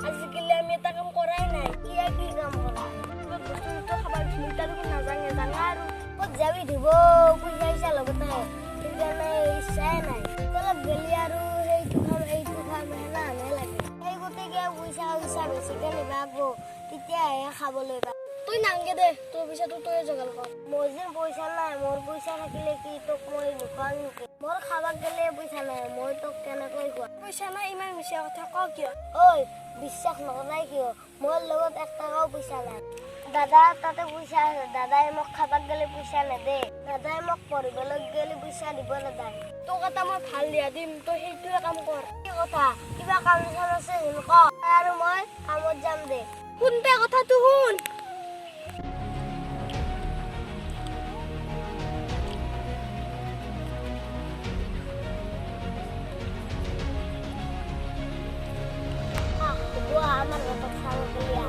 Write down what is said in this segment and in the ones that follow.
আজিকালি আমি এটা কাম কৰাই নাই কি কাম কৰা বস্তুটো খাব চিন্তাটো নাজানে জানা আৰু ক'ত যাবি দিব পইচা লগত নাই সেইকাৰণে ইচ্ছাই নাই অলপ গেলি আৰু এইটো খাম হেনা হেনে লাগে সেই গতিকে পইচা বেছিকে নিবা আকৌ তেতিয়াহে খাবলৈ পাম তুই নাংগে দে তোৰ পইচাটো তই জগাল কৰ মোৰ যেন পইচা নাই মোৰ পইচা থাকিলে কি তোক মই নোখোৱাম নেকি মোৰ খাবাক গেলে পইচা নাই মই তোক কেনেকৈ খোৱাম পইচা নাই ইমান মিছা কথা ক কিয় ঐ বিশ্বাস নকৰাই কিয় মোৰ লগত 1 টকাও পইচা নাই দাদা তাতে পইচা আছে দাদাই মোক খাবাক গেলে পইচা নেদে দাদাই মোক পঢ়িবলৈ গেলে পইচা দিব দাদাই তোক এটা মই ভাল দিয়া দিম তই সেইটোৱে কাম কৰ কি কথা কিবা কাম আছে ক আৰু মই কামত যাম দে শুনতে কথাটো শুন আমার কথা খাওয়া গলিয়া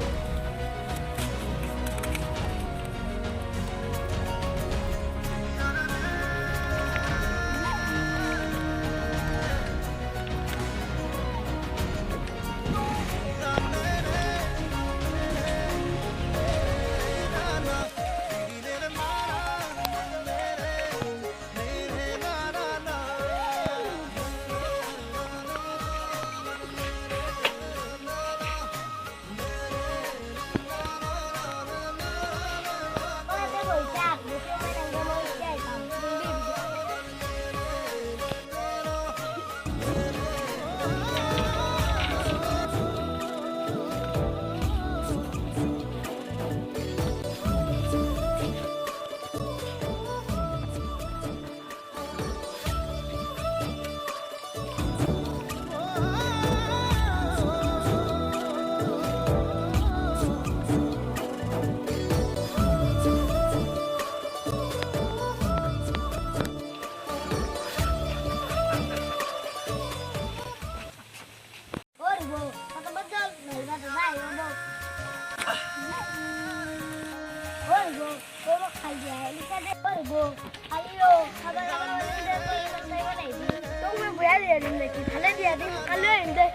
ভালে দিয়া দিম কালি আহিম দে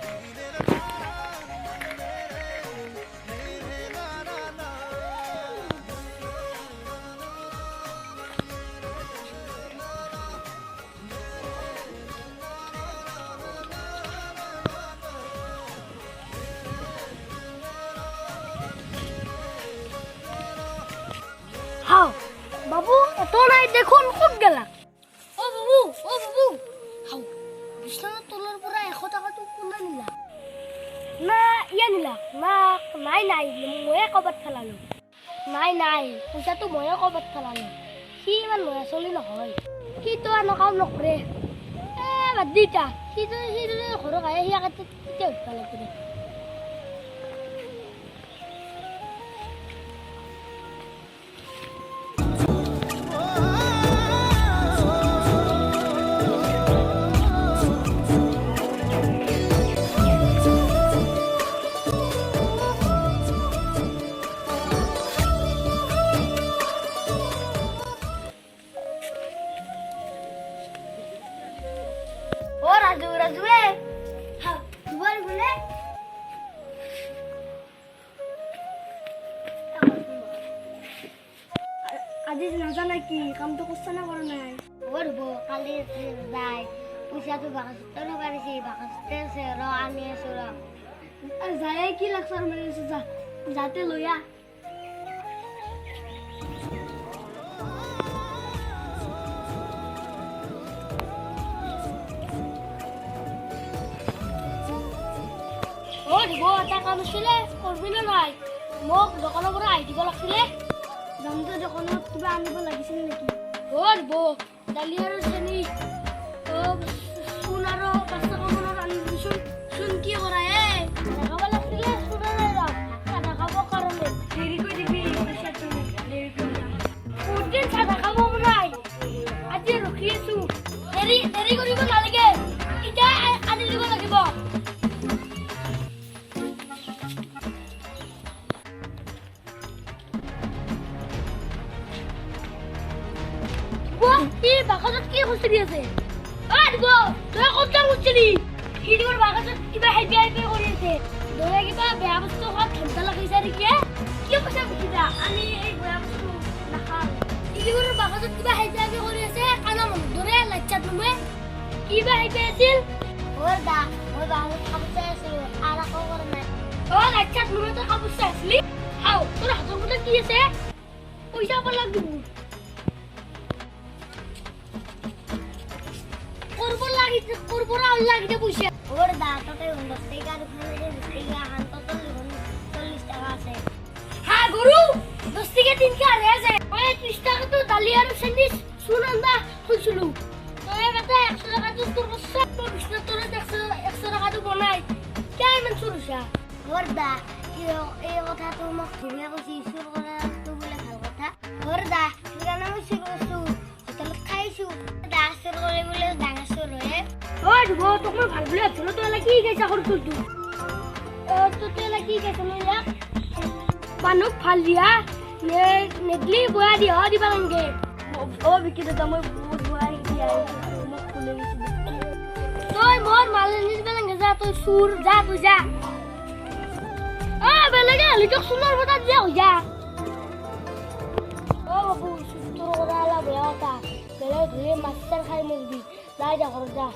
বাবু এত নাই দেখুন খুব গেলা ও বাবু হাও বিছনাৰ তলৰ পৰা 100 টাকাটো কোনে নিলা না ইয়া নিলা না নাই ময়ে কবাত ফেলালো নাই পইচাটো ময়ে কবাত ফেলালো সি ইমান লয়া চলি নহয় সি তো আনো কাম নকৰে বাদ দিতা সি ঘৰত আহে সি আগতে তেতিয়া উঠবা লাগে রাজু হ্যাঁ দুবার বলে আজি নাজানা কি কামটো করছ না করে নাই করব কালি যাই পয়সাটো বাকাসতে পারিছি বাকাসতে আছে র আনি আছো র যাই কি লাগছ মানে যা যাতে লইয়া এটা কাম আছিলে করবি না নাই মোক দোকানৰ পৰা আহি দিব লাগিছিলে যামতো দোকানত কিবা আনিব লাগিছিল নেকি কৰব দালি আৰু চেনি চুন আৰু 5 টকা মানৰ আনি দিছোন চুন কি কৰা দেখাব লাগিছিলে চুনাৰে দেখাব কাৰণে দেৰি কৰি দিবি দেৰি কৰি কোনদিন দেখাব নাই আজি ৰখি আছো দেৰি কৰিব নালাগে এতিয়া আনি দিব লাগিব খুচৰি আছে দিব তই ক'ত খুচৰি সিদিনৰ বাগছত কিবা হেপি কৰি আছে দৰে কিবা বেয়া বস্তু খোৱাত ঘণ্টা লাগিছে নেকি কিয় পইচা বুজিবা আমি এই বেয়া বস্তু নাখাওঁ সিদিনৰ বাগছত কিবা হেপি কৰি আছে কানা মানুহ দৰে লাচ্চাত নমে কিবা হেপি আছিল ওর দা মই বাহু খাব চাই আছিলো আর আকো করে নাই লাচ্চাত নমে তো খাব চাই আসলি খাও তোর হাতৰ মতে কি আছে পইচা পাব লাগিব করবরা লাগি পয়সা ওর দা তোকে 10 টাকা ওখানে যে 20 টাকা হান তো 40 টাকা আছে হ্যাঁ গরু 10 টাকা 3 কা রে আছে ওই 30 টাকা তো ডালি আর স্যান্ডউইচ সুনন্দা খুলছিলু তো এ বেটা 100 টাকা তো তোর বসে তো 20 তোরে 100 টাকা তো বনাই কেন মান শুরুছা ওর দা এই কথা তো মোক ধুবে কইছি শুরু করা তো বলে ভাল কথা ওর দা কিরানা মই শুরু করছু হোটেলত খাইছু দা শুরু করে বলে ডাঙা শুরু হে ওই গো তোমার ভাল বলে চলো তো এলা কি খাইছা কর তুই তো তো এলা কি খাইছা লইয়া পানুক ভাল দিয়া নেগলি বয়া দিয়া দিবা লাগে ও বিকিতে তো মই বহুত বয়া দিয়া মোক খুলে গেছি তুই মোর মাল নিবা লাগে যা তুই সুর যা তুই যা বেলেগে লিটক সুন্দর বতা দিয়া হই যা বাবু সুন্দর করা বেয়া কথা বেলে ধুয়ে মাস্টার খাই মরবি যা যা ঘর যা